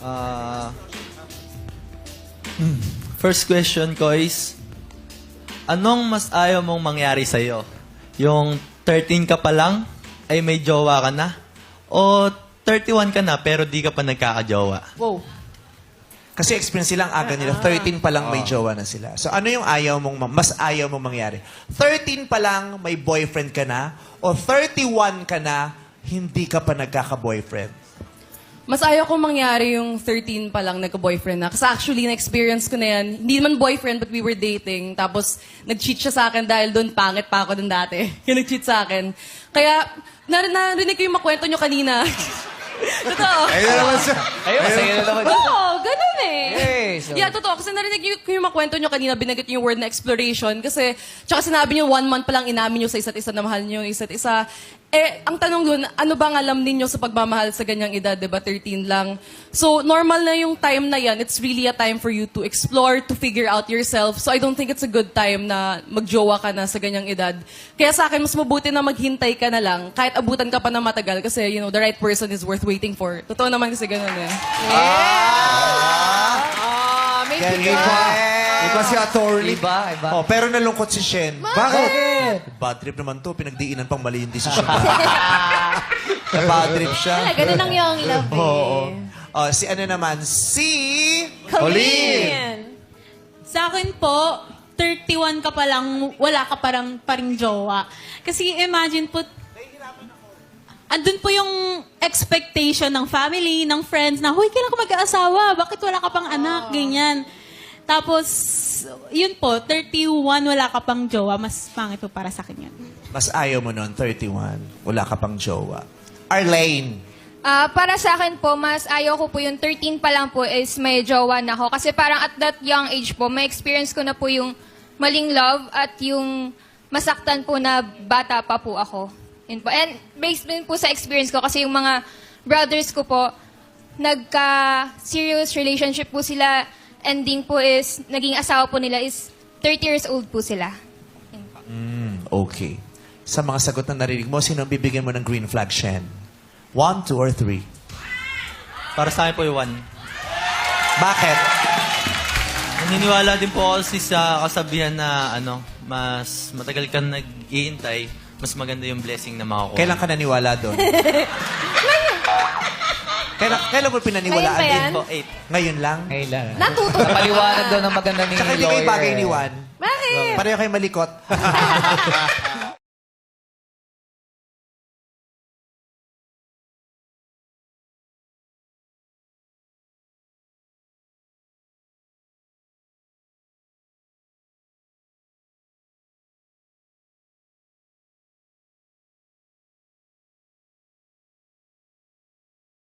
Ah, first question ko is, anong mas ayaw mong mangyari sa'yo? Yung 13 ka pa lang, ay may jowa ka na? O 31 ka na, pero di ka pa nagkakajowa? Wow. Kasi experience silang aga nila. 13 pa lang may jowa na sila. So ano yung mas ayaw mong mangyari? 13 pa lang may boyfriend ka na? O 31 ka na, hindi ka pa nagkaka-boyfriend? Mas ayaw kong mangyari yung 13 pa lang nagka-boyfriend na. Kasi actually, na-experience ko na yan. Hindi naman boyfriend, but we were dating. Tapos, nag-cheat siya sa akin dahil doon pangit pa ako doon dati. Kaya nag-cheat sa akin. Kaya, narinig ko yung makwento nyo kanina. Totoo. Ayun naman siya. Ayun, masaya na naman. Oo, ganun eh. Hey, so- Yeah, totoo. Kasi narinig ko yung makwento nyo kanina, binagit yung word na exploration. Kasi, tsaka sinabi nyo, 1 month pa lang inamin nyo sa isa't isa na mahal nyo yung isa't isa. Eh, ang tanong dun, ano bang alam ninyo sa pagmamahal sa ganyang edad, diba? 13 lang. So, normal na yung time na yan. It's really a time for you to explore, to figure out yourself. So, I don't think it's a good time na magjowa ka na sa ganyang edad. Kaya sa akin, mas mabuti na maghintay ka na lang, kahit abutan ka pa na matagal. Kasi, you know, the right person is worth waiting for. Totoo naman kasi ganun eh. May Iba. Iba si attorney. Iba. Oh, pero nalungkot si Shen. Bakit? Bad trip naman to. Pinagdiinan pang mali yung desisyon. Bad trip siya. Ganun ang yung love eh. Oo. Oh, si ano naman? Si... Colleen! Sa akin po, 31 ka pa lang, wala ka paring jowa. Kasi imagine po, andun po yung expectation ng family, ng friends, na, huy, kailan ka mag-aasawa? Bakit wala ka pang anak? Ganyan. Tapos, yun po, 31, wala ka pang jowa. Mas pangit po para sa akin yun. Mas ayaw mo nun, 31. Wala ka pang jowa. Arlene. Para sa akin po, mas ayaw ko po yung 13 pa lang po is may jowa na ako. Kasi parang at that young age po, may experience ko na po yung maling love at yung masaktan po na bata pa po ako. Yun po. And based din po sa experience ko, kasi yung mga brothers ko po, nagka-serious relationship po sila. Ending po is, naging asawa po nila is 30 years old po sila. Yun po. Okay. Sa mga sagot na narinig mo, sino ang bibigyan mo ng green flag, Shen? 1, 2, or 3? Para sa akin po yung 1. Bakit? Naniniwala din po ako sa kasabihan na mas matagal kang nag-iintay, mas maganda yung blessing na makukuha. Kailan ka naniwala doon? Kailan mo pinaniwalaan Ngayon ba yan? din? Po, 8. Ngayon lang? Kailan? Natuto. Napaliwanag daw ng maganda ni Tsaka hindi lawyer. kayo bagay ni Juan. Bakit? Pareho kayo malikot.